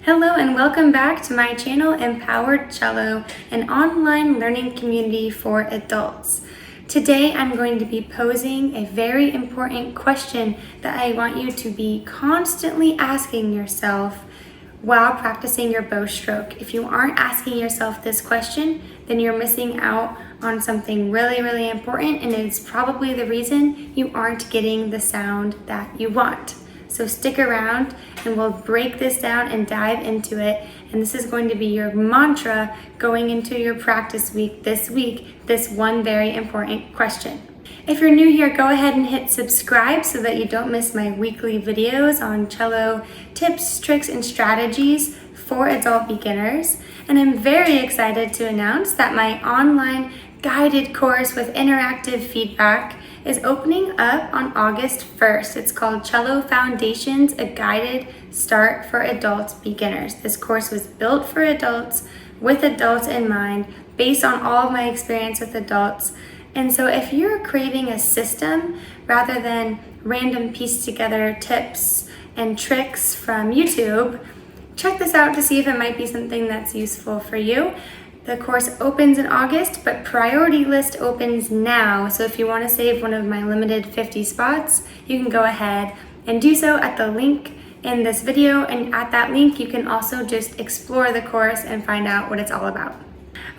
Hello and welcome back to my channel, Empowered Cello, an online learning community for adults. Today I'm going to be posing a very important question that I want you to be constantly asking yourself while practicing your bow stroke. If you aren't asking yourself this question, then you're missing out on something really important, and it's probably the reason you aren't getting the sound that you want. So stick around and we'll break this down and dive into it. And this is going to be your mantra going into your practice week, this one very important question. If you're new here, go ahead and hit subscribe so that you don't miss my weekly videos on cello tips, tricks, and strategies for adult beginners. And I'm very excited to announce that my online guided course with interactive feedback is opening up on August 1st. It's called Cello Foundations, a guided start for adult beginners. This course was built for adults, with adults in mind, based on all of my experience with adults. And so if you're craving a system rather than random pieced together tips and tricks from YouTube, check this out to see if it might be something that's useful for you. The course opens in August, but priority list opens now. So if you want to save one of my limited 50 spots, you can go ahead and do so at the link in this video. And at that link, you can also just explore the course and find out what it's all about.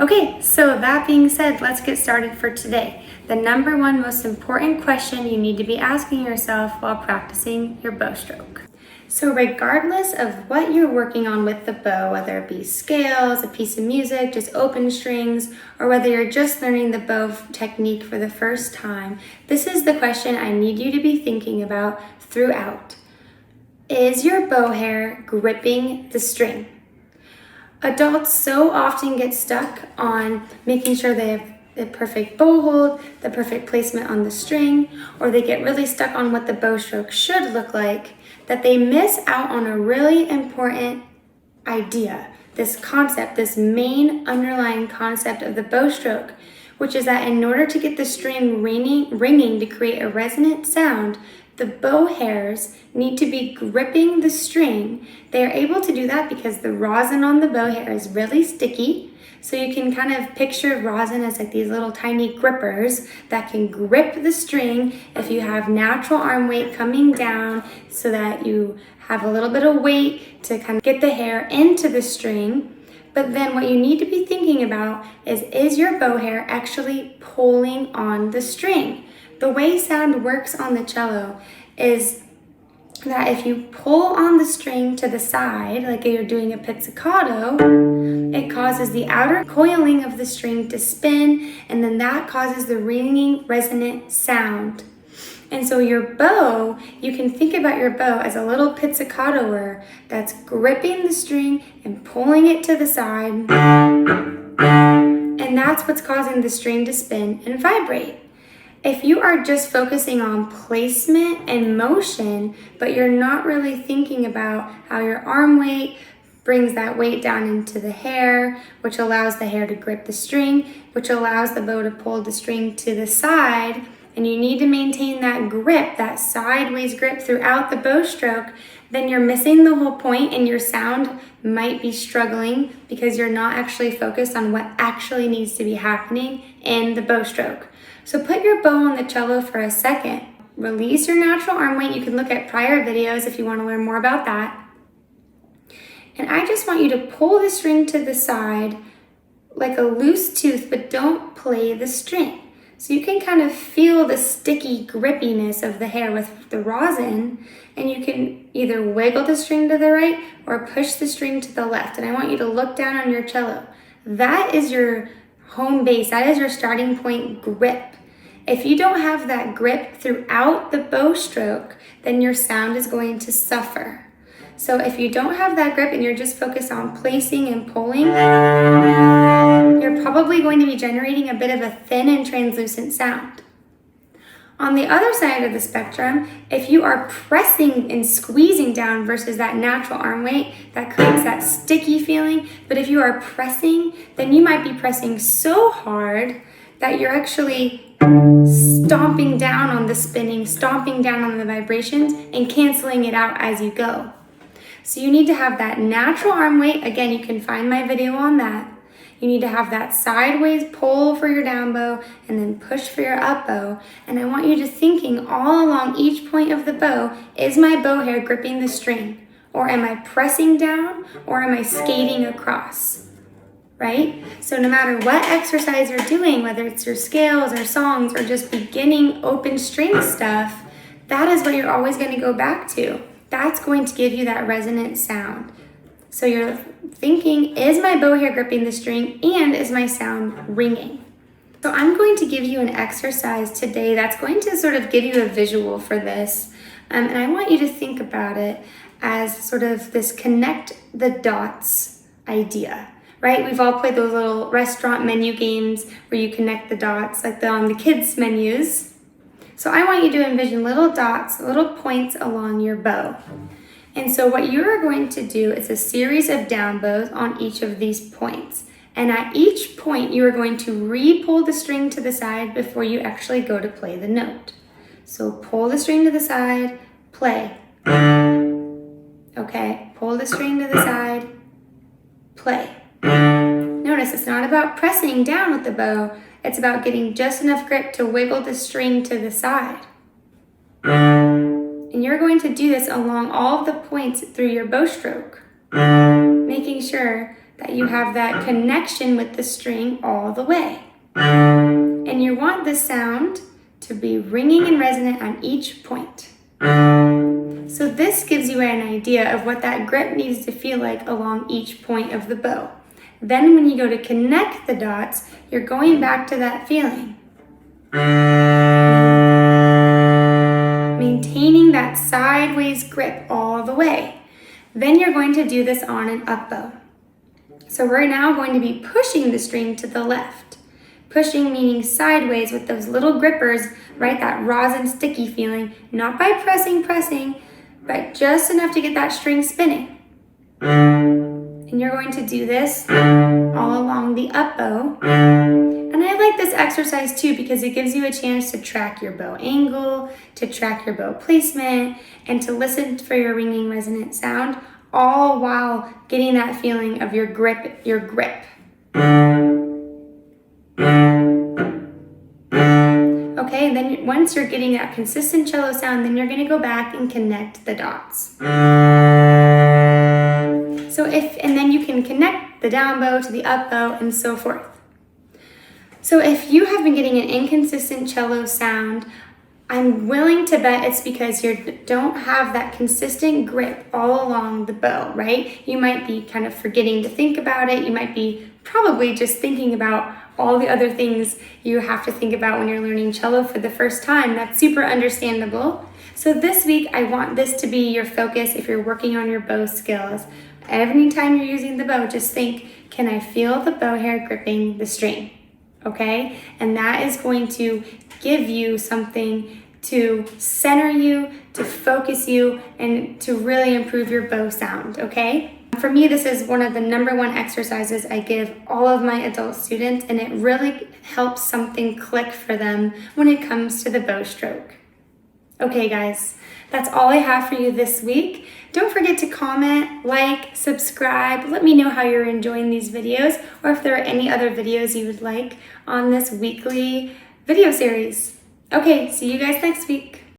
Okay, so that being said, let's get started for today. The number one most important question you need to be asking yourself while practicing your bow stroke. So regardless of what you're working on with the bow, whether it be scales, a piece of music, just open strings, or whether you're just learning the bow technique for the first time, this is the question I need you to be thinking about throughout. Is your bow hair gripping the string? Adults so often get stuck on making sure they have the perfect bow hold, the perfect placement on the string, or they get really stuck on what the bow stroke should look like, that they miss out on a really important idea, this concept, this main underlying concept of the bow stroke, which is that in order to get the string ringing to create a resonant sound, the bow hairs need to be gripping the string. They are able to do that because the rosin on the bow hair is really sticky. So you can kind of picture rosin as like these little tiny grippers that can grip the string if you have natural arm weight coming down, so that you have a little bit of weight to kind of get the hair into the string. But then what you need to be thinking about is your bow hair actually pulling on the string? The way sound works on the cello is that if you pull on the string to the side, like you're doing a pizzicato, it causes the outer coiling of the string to spin, and then that causes the ringing, resonant sound. And so your bow, you can think about your bow as a little pizzicatoer that's gripping the string and pulling it to the side, and that's what's causing the string to spin and vibrate. If you are just focusing on placement and motion, but you're not really thinking about how your arm weight brings that weight down into the hair, which allows the hair to grip the string, which allows the bow to pull the string to the side, and you need to maintain that grip, that sideways grip throughout the bow stroke, then you're missing the whole point and your sound might be struggling because you're not actually focused on what actually needs to be happening in the bow stroke. So put your bow on the cello for a second. Release your natural arm weight. You can look at prior videos if you want to learn more about that. And I just want you to pull the string to the side like a loose tooth, but don't play the string. So you can kind of feel the sticky grippiness of the hair with the rosin, and you can either wiggle the string to the right or push the string to the left. And I want you to look down on your cello. That is your home base. That is your starting point grip. If you don't have that grip throughout the bow stroke, then your sound is going to suffer. So if you don't have that grip and you're just focused on placing and pulling, you're probably going to be generating a bit of a thin and translucent sound. On the other side of the spectrum, if you are pressing and squeezing down versus that natural arm weight, that creates that sticky feeling. But if you are pressing, then you might be pressing so hard that you're actually stomping down on the spinning, stomping down on the vibrations, and canceling it out as you go. So you need to have that natural arm weight. Again, you can find my video on that. You need to have that sideways pull for your down bow and then push for your up bow. And I want you to thinking all along each point of the bow, is my bow hair gripping the string? Or am I pressing down? Or am I skating across? Right? So no matter what exercise you're doing, whether it's your scales or songs or just beginning open string stuff, that is what you're always going to go back to. That's going to give you that resonant sound. So you're thinking, is my bow hair gripping the string and is my sound ringing? So I'm going to give you an exercise today that's going to sort of give you a visual for this. And I want you to think about it as sort of this connect the dots idea, right? We've all played those little restaurant menu games where you connect the dots, like on the kids' menus. So I want you to envision little dots, little points along your bow. And so what you're going to do is a series of down bows on each of these points. And at each point, you are going to re-pull the string to the side before you actually go to play the note. So pull the string to the side, play. Okay, pull the string to the side, play. Notice it's not about pressing down with the bow, it's about getting just enough grip to wiggle the string to the side. And you're going to do this along all of the points through your bow stroke, making sure that you have that connection with the string all the way. And you want the sound to be ringing and resonant on each point. So this gives you an idea of what that grip needs to feel like along each point of the bow. Then when you go to connect the dots, you're going back to that feeling. Maintaining that sideways grip all the way. Then you're going to do this on an up bow. So we're now going to be pushing the string to the left. Pushing meaning sideways with those little grippers, right? That rosin sticky feeling, not by pressing, but just enough to get that string spinning. And you're going to do this all along the up bow. And I like this exercise too because it gives you a chance to track your bow angle, to track your bow placement, and to listen for your ringing resonant sound, all while getting that feeling of your grip. Okay, then once you're getting that consistent cello sound, then you're going to go back and connect the dots. And then you can connect the down bow to the up bow and so forth. So if you have been getting an inconsistent cello sound, I'm willing to bet it's because you don't have that consistent grip all along the bow, right? You might be kind of forgetting to think about it. You might be probably just thinking about all the other things you have to think about when you're learning cello for the first time. That's super understandable. So this week, I want this to be your focus if you're working on your bow skills. Every time you're using the bow, just think, can I feel the bow hair gripping the string? Okay? And that is going to give you something to center you, to focus you, and to really improve your bow sound, okay? For me, this is one of the #1 exercises I give all of my adult students, and it really helps something click for them when it comes to the bow stroke. Okay, guys, that's all I have for you this week. Don't forget to comment, like, subscribe. Let me know how you're enjoying these videos or if there are any other videos you would like on this weekly video series. Okay, see you guys next week.